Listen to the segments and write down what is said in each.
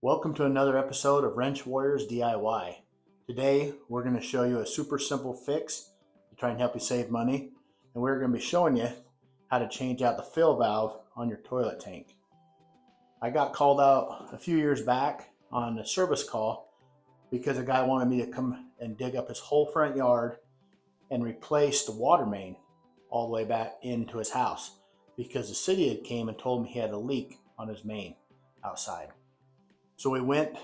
Welcome to another episode of Wrench Warriors DIY. Today we're going to show you a super simple fix to try and help you save money, and we're going to be showing you how to change out the fill valve on your toilet tank. I got called out a few years back on a service call because a guy wanted me to come and dig up his whole front yard and replace the water main all the way back into his house because the city had came and told me he had a leak on his main outside. So we went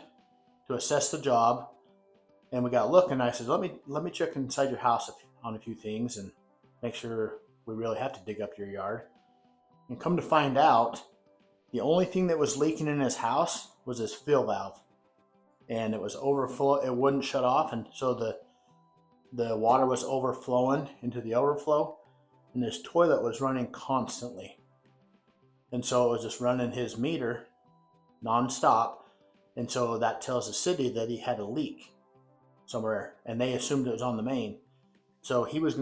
to assess the job, and we got looking. I said, let me check inside your house on a few things and make sure we really have to dig up your yard. And come to find out, the only thing that was leaking in his house was his fill valve, and it was overflow. It wouldn't shut off, and so the water was overflowing into the overflow, and his toilet was running constantly, and so it was just running his meter nonstop. And so that tells the city that he had a leak somewhere, and they assumed it was on the main. So he was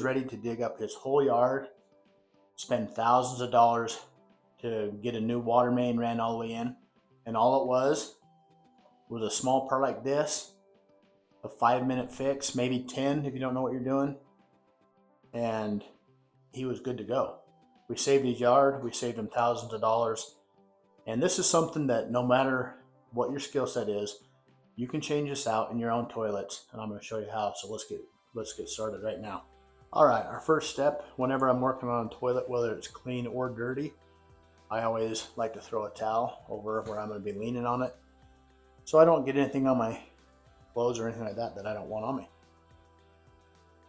ready to dig up his whole yard, spend thousands of dollars to get a new water main ran all the way in. And all it was a small part like this, a 5-minute fix, maybe 10 if you don't know what you're doing. And he was good to go. We saved his yard, we saved him thousands of dollars. And this is something that no matter what your skill set is, you can change this out in your own toilets, and I'm going to show you how. So let's get started right now. All right, our first step, whenever I'm working on a toilet, whether it's clean or dirty, I always like to throw a towel over where I'm going to be leaning on it, so I don't get anything on my clothes or anything like that I don't want on me.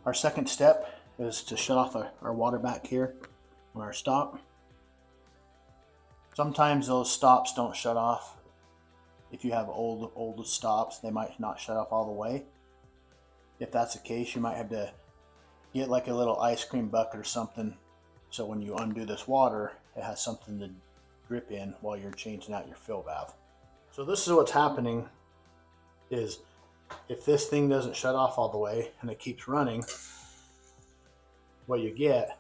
Our second step is to shut off our water back here on our stop. Sometimes those stops don't shut off. If you have old stops, they might not shut off all the way. If that's the case, you might have to get like a little ice cream bucket or something, so when you undo this water, it has something to drip in while you're changing out your fill valve. So this is what's happening, is if this thing doesn't shut off all the way and it keeps running, what you get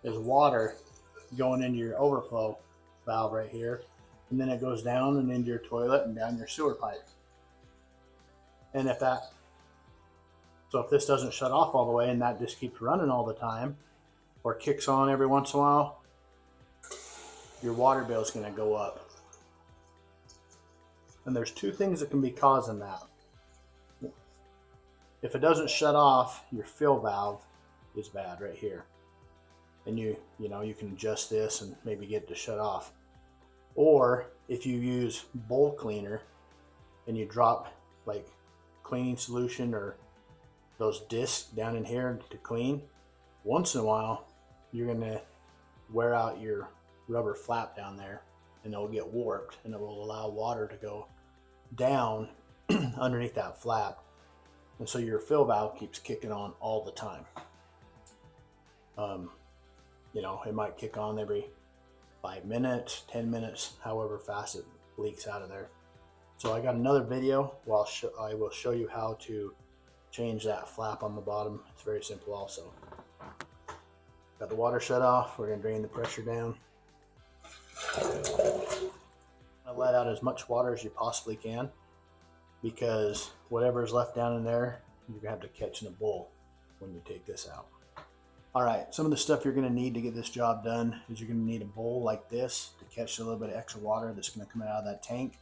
is water going into your overflow valve right here, and then it goes down and into your toilet and down your sewer pipe. And if this doesn't shut off all the way and that just keeps running all the time, or kicks on every once in a while, your water bill is going to go up. And there's two things that can be causing that. If it doesn't shut off, your fill valve is bad right here, and you can adjust this and maybe get it to shut off. Or if you use bowl cleaner and you drop like cleaning solution or those discs down in here to clean, once in a while you're going to wear out your rubber flap down there, and it will get warped, and it will allow water to go down underneath that flap, and so your fill valve keeps kicking on all the time. It might kick on every 5 minutes, 10 minutes, however fast it leaks out of there. So I got another video where I will show you how to change that flap on the bottom. It's very simple also. Got the water shut off. We're going to drain the pressure down. I let out as much water as you possibly can, because whatever is left down in there, you're going to have to catch in a bowl when you take this out. All right, some of the stuff you're going to need to get this job done is you're going to need a bowl like this to catch a little bit of extra water that's going to come out of that tank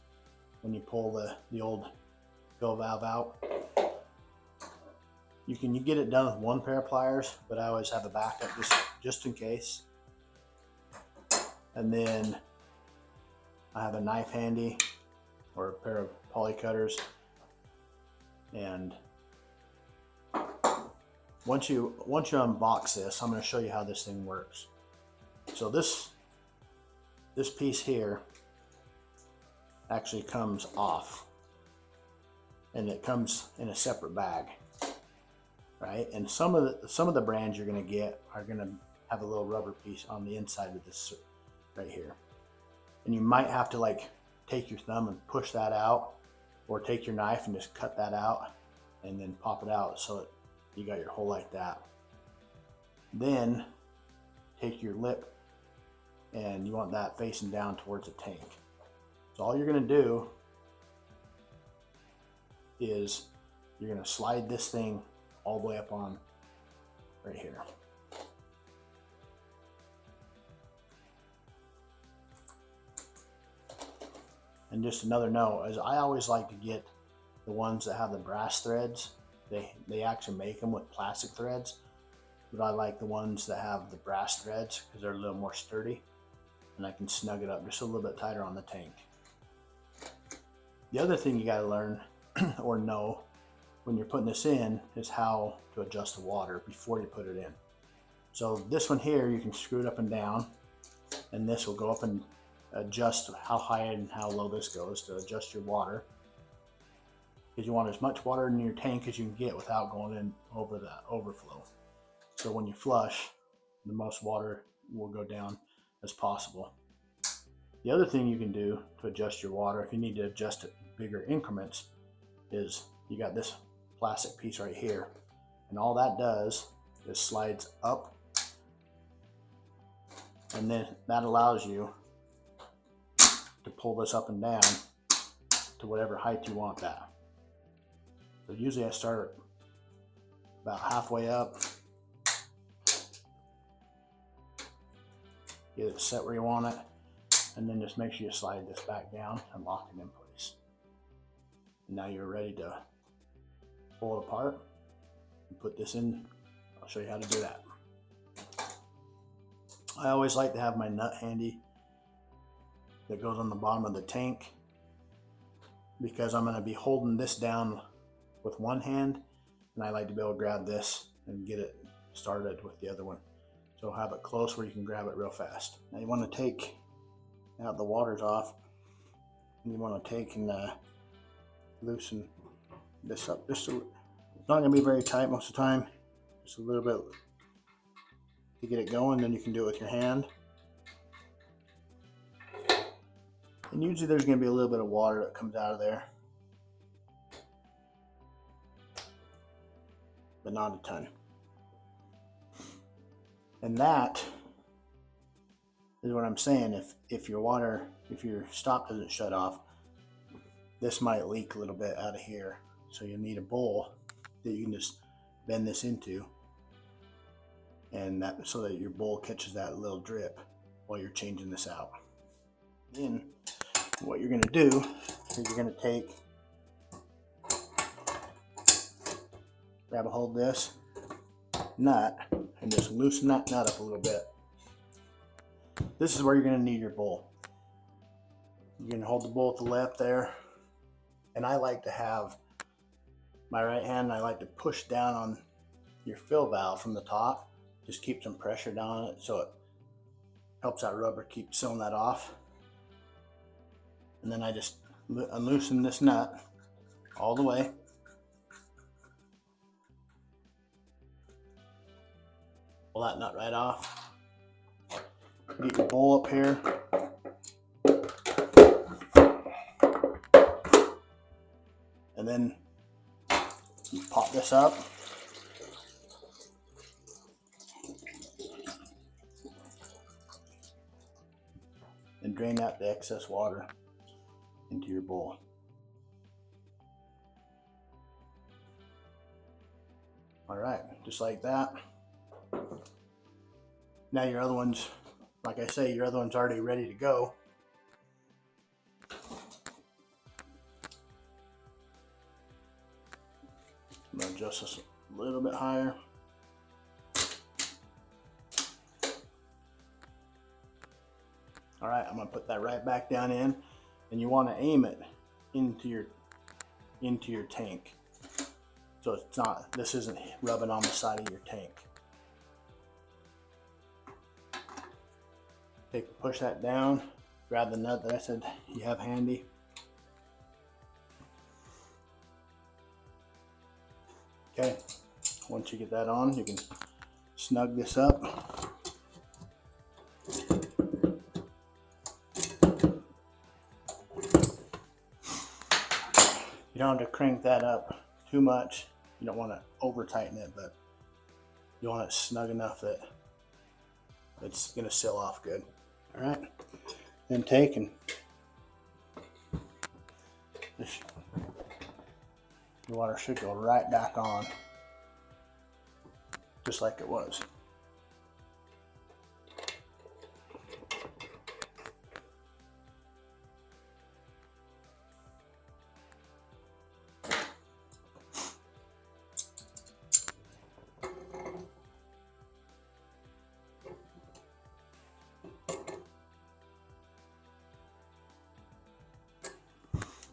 when you pull the old fill valve out. You get it done with one pair of pliers, but I always have a backup just in case. And then I have a knife handy, or a pair of poly cutters. And once you unbox this, I'm going to show you how this thing works. So this piece here actually comes off, and it comes in a separate bag, right? And some of the brands you're going to get are going to have a little rubber piece on the inside of this right here, and you might have to like take your thumb and push that out, or take your knife and just cut that out and then pop it out, so you got your hole like that. Then take your lip, and you want that facing down towards the tank. So all you're going to do is you're going to slide this thing all the way up on right here. And just another note is I always like to get the ones that have the brass threads. They actually make them with plastic threads, but I like the ones that have the brass threads because they're a little more sturdy and I can snug it up just a little bit tighter on the tank. The other thing you got to learn or know when you're putting this in is how to adjust the water before you put it in. So this one here, you can screw it up and down, and this will go up and adjust how high and how low this goes to adjust your water, because you want as much water in your tank as you can get without going in over the overflow. So when you flush, the most water will go down as possible. The other thing you can do to adjust your water, if you need to adjust it in bigger increments, is you got this plastic piece right here, and all that does is slides up, and then that allows you to pull this up and down to whatever height you want that. So usually I start about halfway up, get it set where you want it, and then just make sure you slide this back down and lock it in place. And now you're ready to pull it apart and put this in. I'll show you how to do that. I always like to have my nut handy that goes on the bottom of the tank, because I'm going to be holding this down with one hand, and I like to be able to grab this and get it started with the other one. So have it close where you can grab it real fast. Now you want to take, now the water's off, and you want to take and loosen this up. It's not going to be very tight most of the time, just a little bit to get it going. Then you can do it with your hand. And usually there's going to be a little bit of water that comes out of there, but not a ton. And that is what I'm saying. If your stop doesn't shut off, this might leak a little bit out of here. So you need a bowl that you can just bend this into, and that so that your bowl catches that little drip while you're changing this out. Then what you're going to do is you're going to take, grab a hold of this nut and just loosen that nut up a little bit. This is where you're going to need your bowl. You're going to hold the bowl with the left there, and I like to have my right hand, I like to push down on your fill valve from the top. Just keep some pressure down on it so it helps that rubber keep sealing that off. And then I just unloosen this nut all the way. Pull that nut right off. Get your bowl up here. And then you pop this up. And drain out the excess water into your bowl. All right, just like that. Now your other ones, like I say, your other one's already ready to go. I'm gonna adjust this a little bit higher. All right, I'm gonna put that right back down in, and you want to aim it into your tank, so it's not, this isn't rubbing on the side of your tank. Push that down, grab the nut that I said you have handy. Okay, once you get that on, you can snug this up. You don't have to crank that up too much. You don't want to over tighten it, but you want it snug enough that it's going to seal off good. All right, then take and just The water should go right back on, just like it was.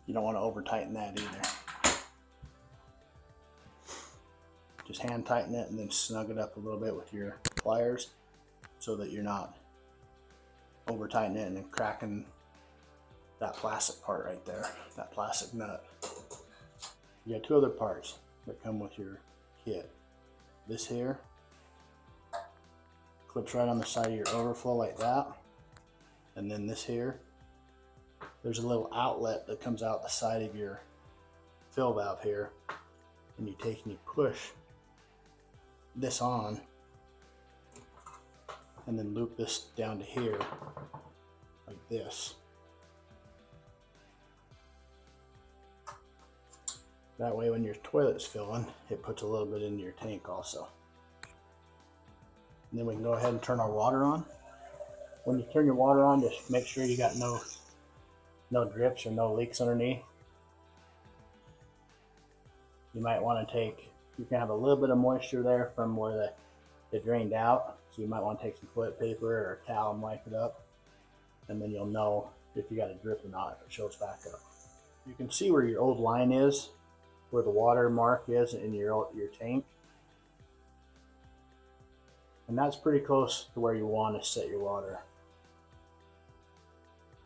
You don't want to over tighten that either. Just hand tighten it and then snug it up a little bit with your pliers so that you're not over tightening it and then cracking that plastic part right there, that plastic nut. You got two other parts that come with your kit. This here clips right on the side of your overflow like that, and then this here, there's a little outlet that comes out the side of your fill valve here, and you take and you push this on and then loop this down to here like this. That way when your toilet's filling, it puts a little bit into your tank also. And then we can go ahead and turn our water on. When you turn your water on, just make sure you got no drips or no leaks underneath. You might want to take, you can have a little bit of moisture there from where it drained out. So you might want to take some toilet paper or a towel and wipe it up. And then you'll know if you got a drip or not if it shows back up. You can see where your old line is, where the water mark is in your tank. And that's pretty close to where you want to set your water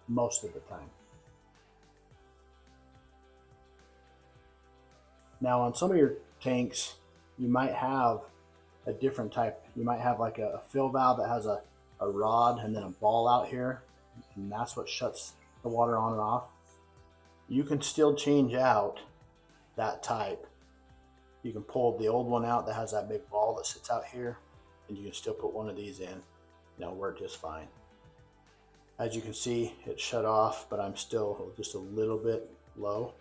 most of the time. Now on some of your tanks, you might have a different type. You might have like a fill valve that has a rod and then a ball out here, and that's what shuts the water on and off. You can still change out that type. You can pull the old one out that has that big ball that sits out here, and you can still put one of these in, and it'll work just fine. As you can see, it's shut off, but I'm still just a little bit low.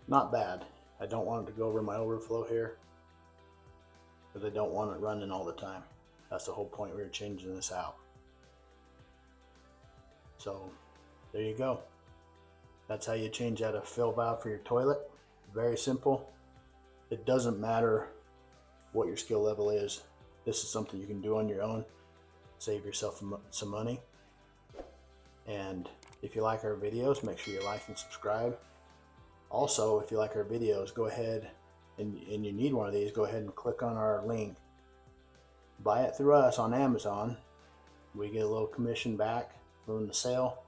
Not bad. I don't want it to go over my overflow here, because I don't want it running all the time. That's the whole point we were changing this out. So there you go. That's how you change out a fill valve for your toilet. Very simple. It doesn't matter what your skill level is. This is something you can do on your own. Save yourself some money. And if you like our videos, make sure you like and subscribe. Also, if you like our videos, go ahead and you need one of these, go ahead and click on our link. Buy it through us on Amazon. We get a little commission back from the sale,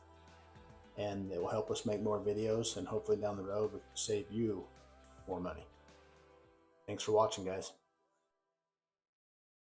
and it will help us make more videos, and hopefully down the road we can save you more money. Thanks for watching, guys.